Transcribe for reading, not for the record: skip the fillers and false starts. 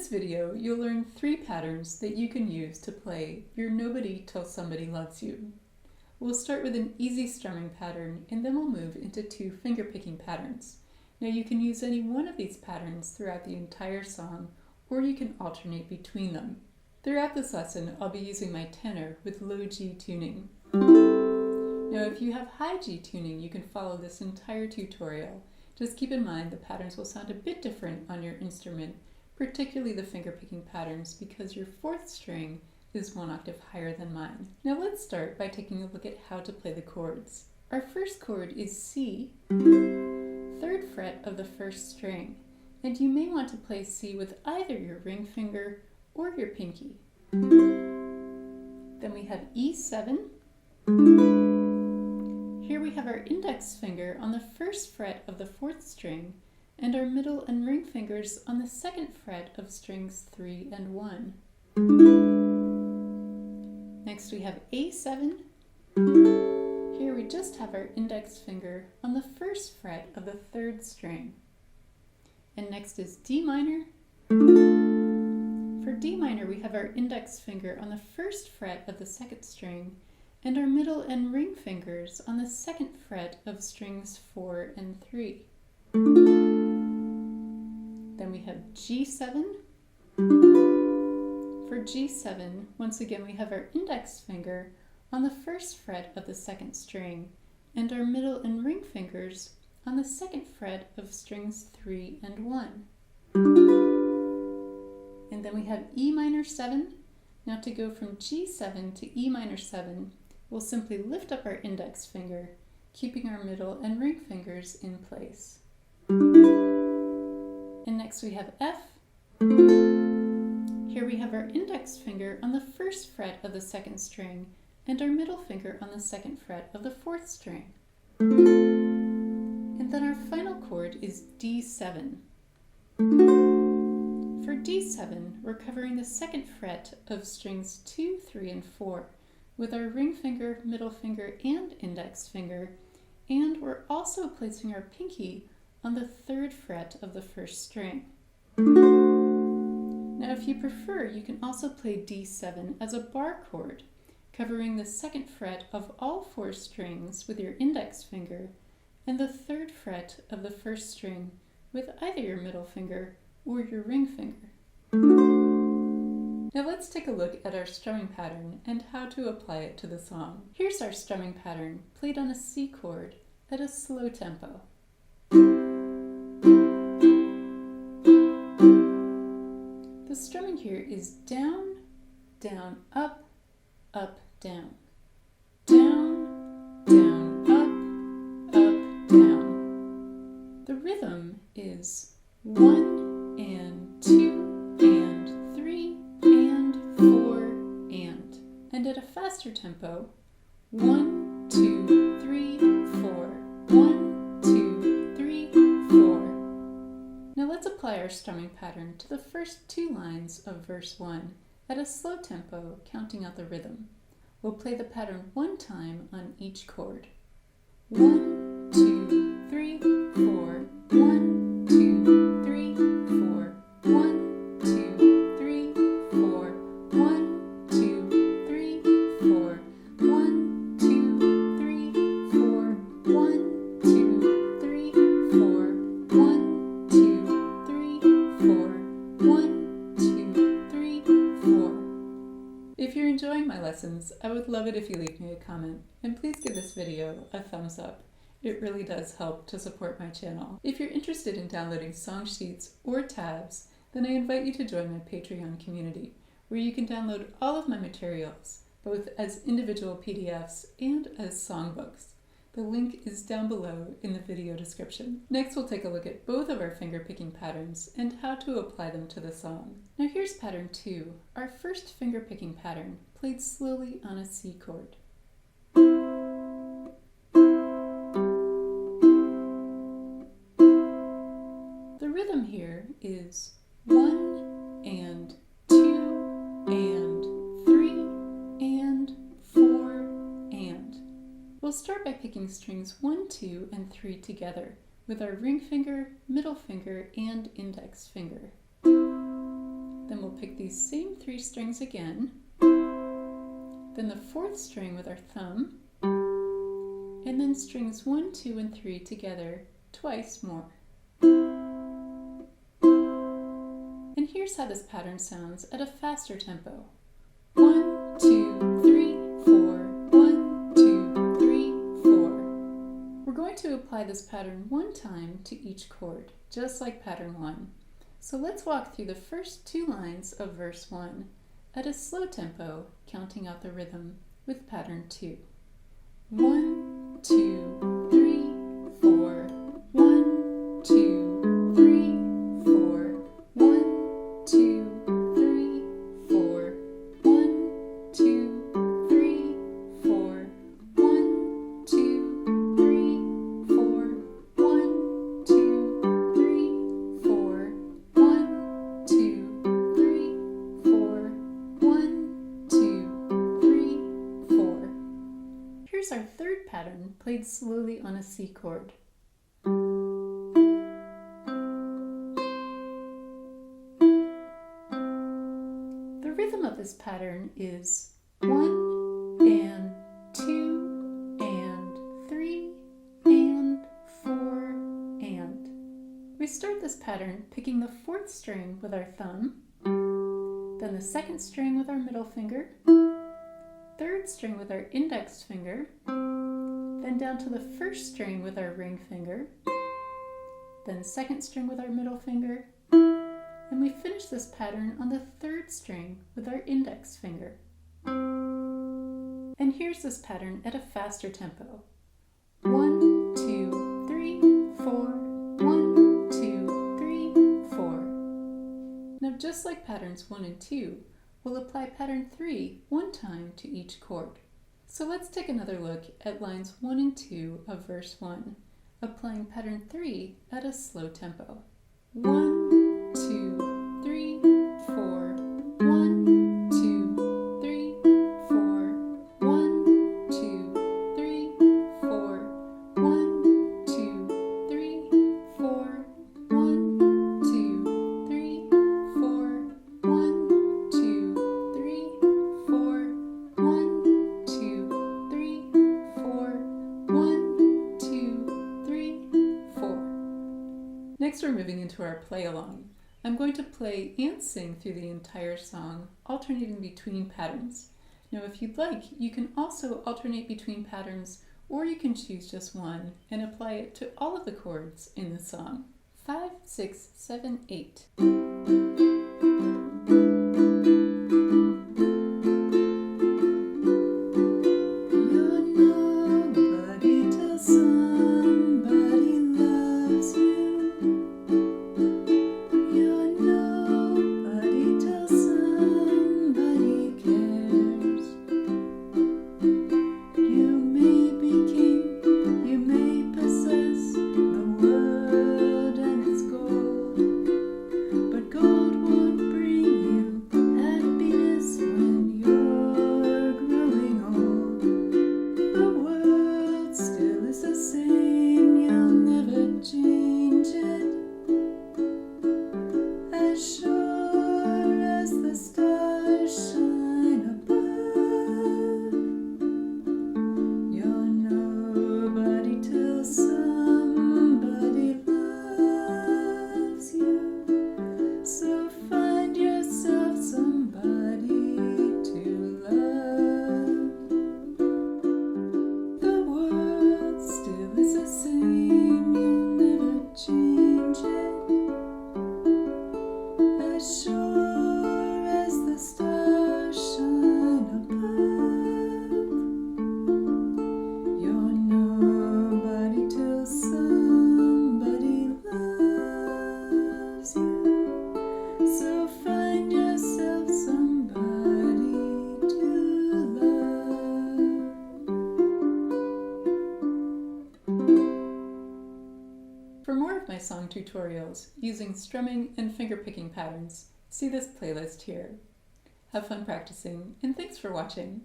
this video, you'll learn 3 patterns that you can use to play You're Nobody Till Somebody Loves You. We'll start with an easy strumming pattern, and then we'll move into 2 fingerpicking patterns. Now you can use any one of these patterns throughout the entire song, or you can alternate between them. Throughout this lesson, I'll be using my tenor with low G tuning. Now if you have high G tuning, you can follow this entire tutorial. Just keep in mind the patterns will sound a bit different on your instrument, particularly the fingerpicking patterns, because your 4th string is 1 octave higher than mine. Now let's start by taking a look at how to play the chords. Our first chord is C, 3rd fret of the 1st string, and you may want to play C with either your ring finger or your pinky. Then we have E7. Here we have our index finger on the 1st fret of the 4th string, and our middle and ring fingers on the 2nd fret of strings 3 and 1. Next we have A7. Here we just have our index finger on the 1st fret of the 3rd string. And next is D minor. For D minor we have our index finger on the 1st fret of the 2nd string, and our middle and ring fingers on the 2nd fret of strings 4 and 3. Then we have G7. For G7, once again we have our index finger on the 1st fret of the 2nd string, and our middle and ring fingers on the 2nd fret of strings 3 and 1. And then we have E minor 7. Now to go from G7 to E minor 7, we'll simply lift up our index finger, keeping our middle and ring fingers in place. And next we have F. Here we have our index finger on the 1st fret of the 2nd string, and our middle finger on the 2nd fret of the 4th string. And then our final chord is D7. For D7, we're covering the 2nd fret of strings 2, 3, and 4 with our ring finger, middle finger, and index finger, and we're also placing our pinky on the 3rd fret of the 1st string. Now if you prefer, you can also play D7 as a bar chord, covering the 2nd fret of all 4 strings with your index finger, and the 3rd fret of the 1st string with either your middle finger or your ring finger. Now let's take a look at our strumming pattern and how to apply it to the song. Here's our strumming pattern played on a C chord at a slow tempo. The strumming here is down, down, up, up, down. Down, down, up, down. The rhythm is 1 and 2 and 3 and 4 and at a faster tempo, 1, 2, 3, 4, 1, 2, 3, 4. Now let's apply our strumming pattern to the first 2 lines of verse 1 at a slow tempo, counting out the rhythm. We'll play the pattern 1 time on each chord. 1, 2, 3, 4, 1, 2, 3, 4, 1, 2, 3, 4, 1, 2, 3, 4, 1, 2, 3, 4, 1, 2, 3, 4, 1, 2, 3, 4, 1, 2, 3, 4. If you're enjoying my lessons, I would love it if you leave me a comment, and please give this video a thumbs up. It really does help to support my channel. If you're interested in downloading song sheets or tabs, then I invite you to join my Patreon community, where you can download all of my materials, both as individual PDFs and as songbooks. The link is down below in the video description. Next, we'll take a look at both of our fingerpicking patterns and how to apply them to the song. Now here's pattern 2, our first fingerpicking pattern, played slowly on a C chord. The rhythm here is 1 and 2 and 3 and 4 and. We'll start by picking strings 1, 2, and 3 together with our ring finger, middle finger, and index finger. pick these same 3 strings again, then the 4th string with our thumb, and then strings 1, 2, and 3 together twice more. And here's how this pattern sounds at a faster tempo. 1, 2, 3, 4, 1, 2, 3, 4. We're going to apply this pattern 1 time to each chord, just like pattern 1. So let's walk through the first 2 lines of verse 1 at a slow tempo, counting out the rhythm with pattern 2. 1, 2, 3, 4, 1, 2, 3, 4, 1, 2, 3, 4, 1, 2, 3, 4, 1, 2, 3, 4, 1, 2, 3, 4, 1, 2, 3, 4, 1, 2, 3, 4. Here's our third pattern played slowly on a C chord. The rhythm of this pattern is 1 and 2 and 3 and 4 and. We start this pattern picking the 4th string with our thumb, then the 2nd string with our middle finger, 3rd string with our index finger, then down to the 1st string with our ring finger, then 2nd string with our middle finger, and we finish this pattern on the 3rd string with our index finger. And here's this pattern at a faster tempo. 1, 2, 3, 4, 1, 2, 3, 4. Now just like patterns 1 and 2, we'll apply pattern 3 1 time to each chord. So let's take another look at lines 1 and 2 of verse 1, applying pattern 3 at a slow tempo. 1, 2, 3, 4, 1, 2, 3, 4, 1, 2, 3, 4, 1, 2, 3, 4, 1, 2, 3, 4, 1, 2, 3, 4, 1, 2, 3, 4, 1, 2, 3, 4. Next we're moving into our play along. I'm going to play and sing through the entire song, alternating between patterns. Now if you'd like, you can also alternate between patterns, or you can choose just one and apply it to all of the chords in the song. 5, 6, 7, 8. For more of my song tutorials using strumming and fingerpicking patterns, see this playlist here. Have fun practicing, and thanks for watching.